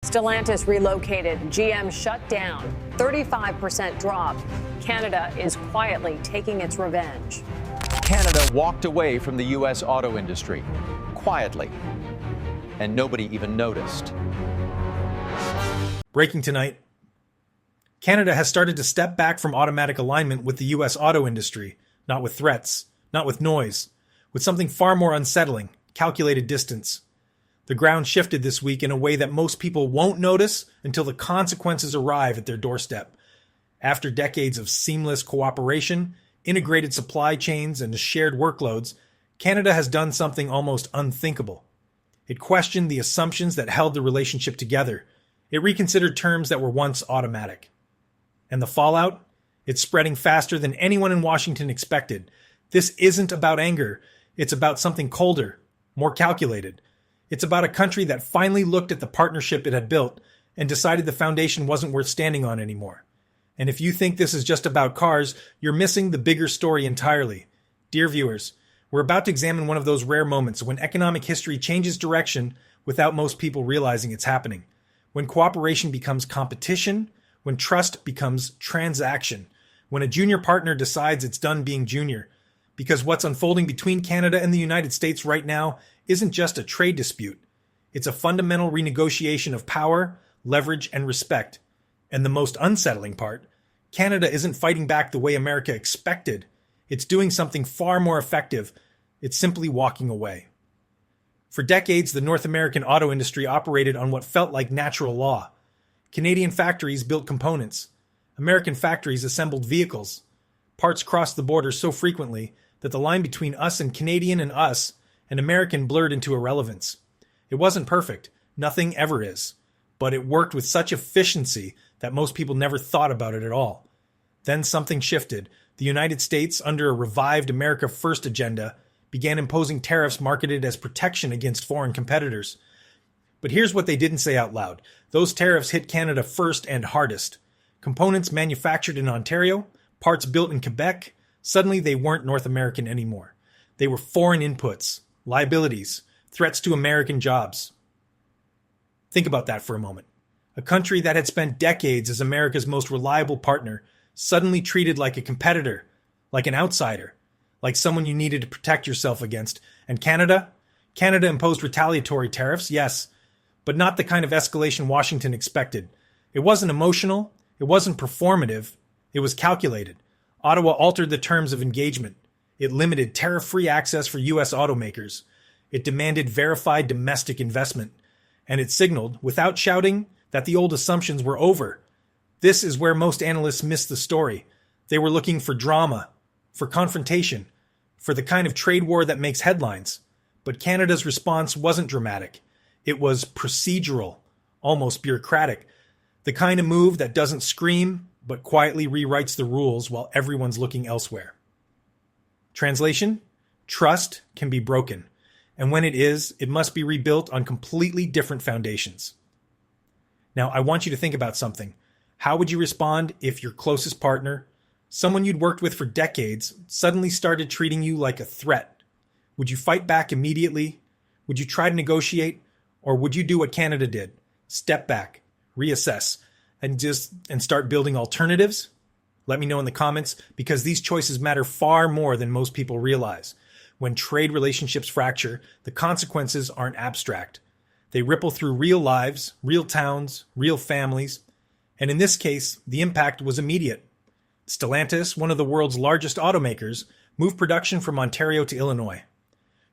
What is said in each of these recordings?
Stellantis relocated, GM shut down, 35% drop. Canada is quietly taking its revenge. Canada walked away from the U.S. auto industry, quietly, and nobody even noticed. Breaking tonight. Canada has started to step back from automatic alignment with the U.S. auto industry, not with threats, not with noise, with something far more unsettling, calculated distance. The ground shifted this week in a way that most people won't notice until the consequences arrive at their doorstep. After decades of seamless cooperation, integrated supply chains, and shared workloads, Canada has done something almost unthinkable. It questioned the assumptions that held the relationship together. It reconsidered terms that were once automatic. And the fallout? It's spreading faster than anyone in Washington expected. This isn't about anger. It's about something colder, more calculated. It's about a country that finally looked at the partnership it had built and decided the foundation wasn't worth standing on anymore. And if you think this is just about cars, you're missing the bigger story entirely. Dear viewers, we're about to examine one of those rare moments when economic history changes direction without most people realizing it's happening. When cooperation becomes competition, when trust becomes transaction, when a junior partner decides it's done being junior. Because what's unfolding between Canada and the United States right now isn't just a trade dispute. It's a fundamental renegotiation of power, leverage, and respect. And the most unsettling part, Canada isn't fighting back the way America expected. It's doing something far more effective. It's simply walking away. For decades, the North American auto industry operated on what felt like natural law. Canadian factories built components. American factories assembled vehicles. Parts crossed the border so frequently that the line between us and Canadian and us and American blurred into irrelevance. It wasn't perfect. Nothing ever is. But it worked with such efficiency that most people never thought about it at all. Then something shifted. The United States, under a revived America First agenda, began imposing tariffs marketed as protection against foreign competitors. But here's what they didn't say out loud. Those tariffs hit Canada first and hardest. Components manufactured in Ontario, parts built in Quebec, suddenly they weren't North American anymore. They were foreign inputs, liabilities, threats to American jobs. Think about that for a moment. A country that had spent decades as America's most reliable partner, suddenly treated like a competitor, like an outsider, like someone you needed to protect yourself against. And Canada? Canada imposed retaliatory tariffs, yes, but not the kind of escalation Washington expected. It wasn't emotional, it wasn't performative, it was calculated. Ottawa altered the terms of engagement. It limited tariff-free access for U.S. automakers. It demanded verified domestic investment. And it signaled, without shouting, that the old assumptions were over. This is where most analysts missed the story. They were looking for drama, for confrontation, for the kind of trade war that makes headlines. But Canada's response wasn't dramatic. It was procedural, almost bureaucratic. The kind of move that doesn't scream, but quietly rewrites the rules while everyone's looking elsewhere. Translation? Trust can be broken. And when it is, it must be rebuilt on completely different foundations. Now, I want you to think about something. How would you respond if your closest partner, someone you'd worked with for decades, suddenly started treating you like a threat? Would you fight back immediately? Would you try to negotiate? Or would you do what Canada did? Step back, reassess, and start building alternatives? Let me know in the comments, because these choices matter far more than most people realize. When trade relationships fracture, the consequences aren't abstract. They ripple through real lives, real towns, real families. And in this case, the impact was immediate. Stellantis, one of the world's largest automakers, moved production from Ontario to Illinois.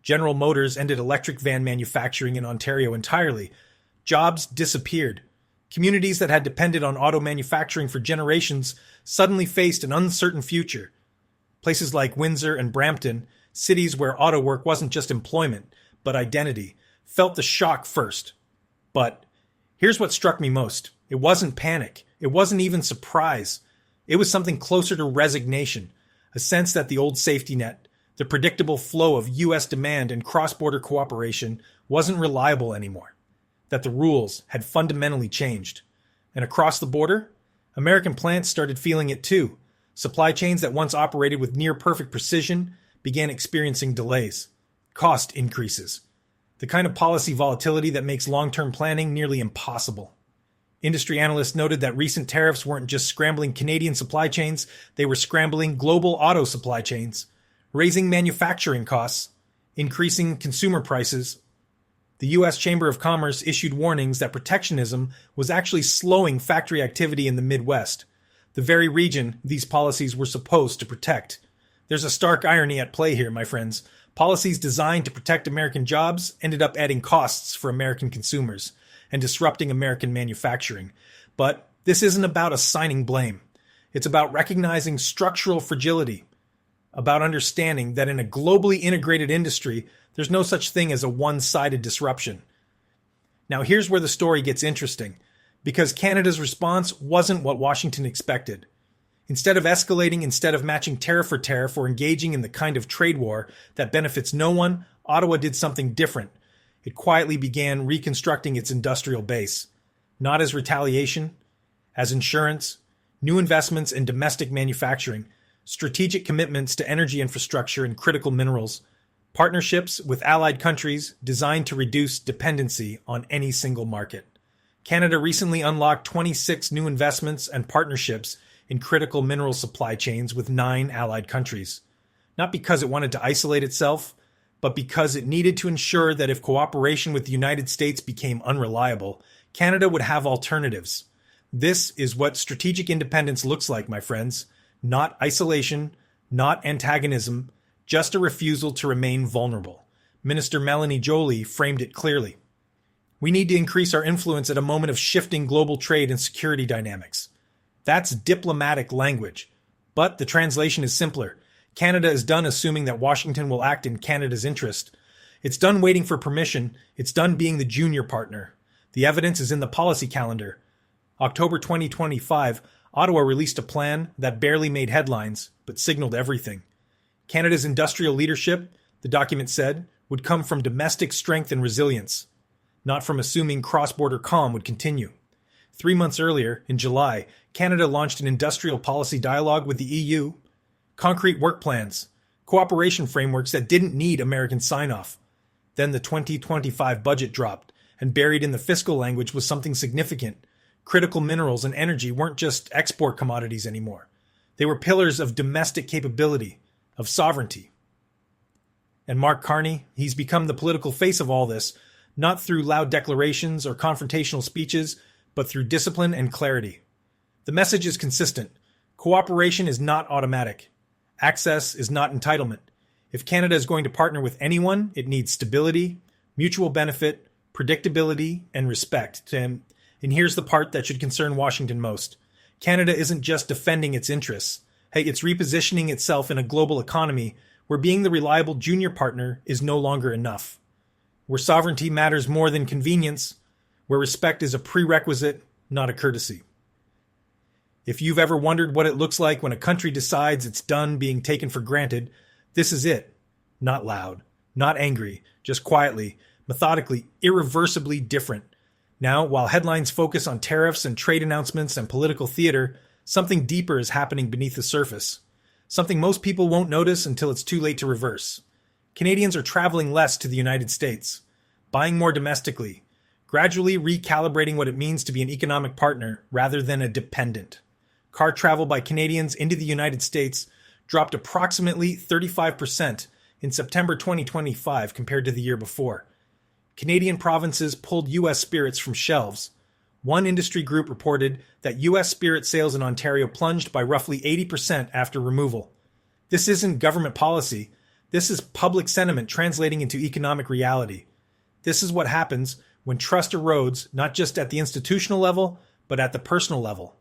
General Motors ended electric van manufacturing in Ontario entirely. Jobs disappeared. Communities that had depended on auto manufacturing for generations suddenly faced an uncertain future. Places like Windsor and Brampton, cities where auto work wasn't just employment, but identity, felt the shock first. But here's what struck me most. It wasn't panic. It wasn't even surprise. It was something closer to resignation, a sense that the old safety net, the predictable flow of U.S. demand and cross-border cooperation wasn't reliable anymore, that the rules had fundamentally changed. And across the border, American plants started feeling it too. Supply chains that once operated with near-perfect precision began experiencing delays, cost increases, the kind of policy volatility that makes long-term planning nearly impossible. Industry analysts noted that recent tariffs weren't just scrambling Canadian supply chains, they were scrambling global auto supply chains, raising manufacturing costs, increasing consumer prices. The U.S. Chamber of Commerce issued warnings that protectionism was actually slowing factory activity in the Midwest, the very region these policies were supposed to protect. There's a stark irony at play here, my friends. Policies designed to protect American jobs ended up adding costs for American consumers and disrupting American manufacturing. But this isn't about assigning blame. It's about recognizing structural fragility, about understanding that in a globally integrated industry, there's no such thing as a one-sided disruption. Now here's where the story gets interesting, because Canada's response wasn't what Washington expected. Instead of escalating, instead of matching tariff for tariff or engaging in the kind of trade war that benefits no one, Ottawa did something different. It quietly began reconstructing its industrial base, not as retaliation, as insurance, new investments in domestic manufacturing, strategic commitments to energy infrastructure and critical minerals, partnerships with allied countries designed to reduce dependency on any single market. Canada recently unlocked 26 new investments and partnerships in critical mineral supply chains with 9 allied countries. Not because it wanted to isolate itself, but because it needed to ensure that if cooperation with the United States became unreliable, Canada would have alternatives. This is what strategic independence looks like, my friends. Not isolation, not antagonism, just a refusal to remain vulnerable. Minister Melanie Joly framed it clearly. We need to increase our influence at a moment of shifting global trade and security dynamics. That's diplomatic language, but the translation is simpler. Canada is done assuming that Washington will act in Canada's interest. It's done waiting for permission. It's done being the junior partner. The evidence is in the policy calendar. October 2025, Ottawa released a plan that barely made headlines, but signaled everything. Canada's industrial leadership, the document said, would come from domestic strength and resilience, not from assuming cross-border calm would continue. 3 months earlier, in July, Canada launched an industrial policy dialogue with the EU, concrete work plans, cooperation frameworks that didn't need American sign-off. Then the 2025 budget dropped, and buried in the fiscal language was something significant. Critical minerals and energy weren't just export commodities anymore. They were pillars of domestic capability, of sovereignty. And Mark Carney, he's become the political face of all this, not through loud declarations or confrontational speeches, but through discipline and clarity. The message is consistent. Cooperation is not automatic. Access is not entitlement. If Canada is going to partner with anyone, it needs stability, mutual benefit, predictability, and respect. And here's the part that should concern Washington most. Canada isn't just defending its interests. Hey, it's repositioning itself in a global economy where being the reliable junior partner is no longer enough. Where sovereignty matters more than convenience, where respect is a prerequisite, not a courtesy. If you've ever wondered what it looks like when a country decides it's done being taken for granted, this is it. Not loud, not angry, just quietly, methodically, irreversibly different. Now, while headlines focus on tariffs and trade announcements and political theater, something deeper is happening beneath the surface. Something most people won't notice until it's too late to reverse. Canadians are traveling less to the United States, buying more domestically, gradually recalibrating what it means to be an economic partner rather than a dependent. Car travel by Canadians into the United States dropped approximately 35% in September 2025 compared to the year before. Canadian provinces pulled U.S. spirits from shelves. One industry group reported that U.S. spirit sales in Ontario plunged by roughly 80% after removal. This isn't government policy. This is public sentiment translating into economic reality. This is what happens when trust erodes, not just at the institutional level, but at the personal level.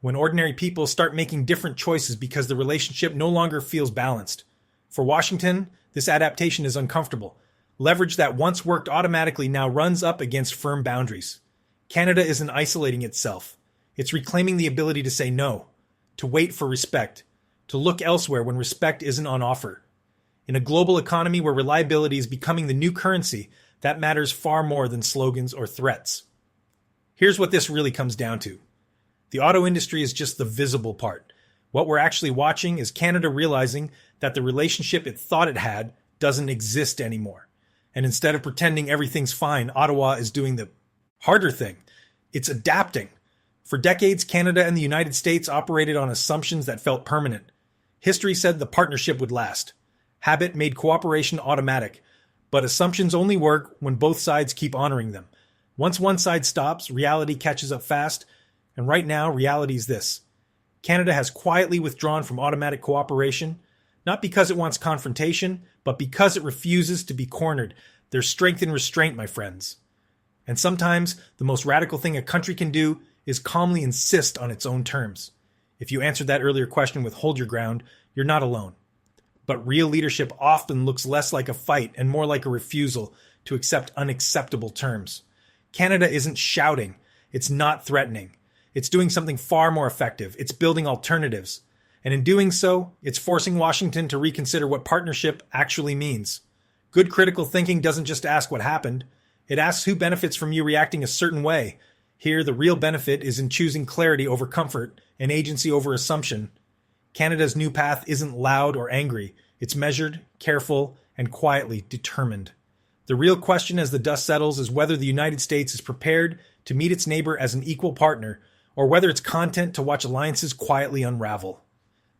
When ordinary people start making different choices because the relationship no longer feels balanced. For Washington, this adaptation is uncomfortable. Leverage that once worked automatically now runs up against firm boundaries. Canada isn't isolating itself. It's reclaiming the ability to say no, to wait for respect, to look elsewhere when respect isn't on offer. In a global economy where reliability is becoming the new currency, that matters far more than slogans or threats. Here's what this really comes down to. The auto industry is just the visible part. What we're actually watching is Canada realizing that the relationship it thought it had doesn't exist anymore. And instead of pretending everything's fine, Ottawa is doing the harder thing. It's adapting. For decades, Canada and the United States operated on assumptions that felt permanent. History said the partnership would last. Habit made cooperation automatic, but assumptions only work when both sides keep honoring them. Once one side stops, reality catches up fast, and right now, reality is this. Canada has quietly withdrawn from automatic cooperation, not because it wants confrontation, but because it refuses to be cornered. There's strength in restraint, my friends. And sometimes, the most radical thing a country can do is calmly insist on its own terms. If you answered that earlier question with hold your ground, you're not alone. But real leadership often looks less like a fight and more like a refusal to accept unacceptable terms. Canada isn't shouting. It's not threatening. It's doing something far more effective. It's building alternatives. And in doing so, it's forcing Washington to reconsider what partnership actually means. Good critical thinking doesn't just ask what happened. It asks who benefits from you reacting a certain way. Here, the real benefit is in choosing clarity over comfort and agency over assumption. Canada's new path isn't loud or angry. It's measured, careful, and quietly determined. The real question as the dust settles is whether the United States is prepared to meet its neighbor as an equal partner, or whether it's content to watch alliances quietly unravel.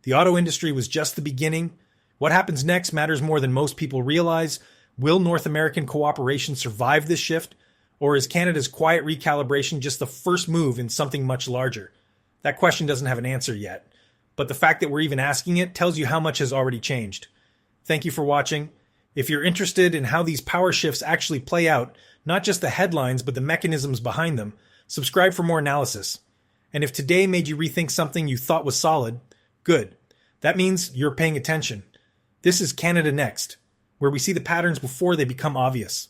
The auto industry was just the beginning. What happens next matters more than most people realize. Will North American cooperation survive this shift? Or is Canada's quiet recalibration just the first move in something much larger? That question doesn't have an answer yet. But the fact that we're even asking it tells you how much has already changed. Thank you for watching. If you're interested in how these power shifts actually play out, not just the headlines, but the mechanisms behind them, subscribe for more analysis. And if today made you rethink something you thought was solid, good. That means you're paying attention. This is Canada Next, where we see the patterns before they become obvious.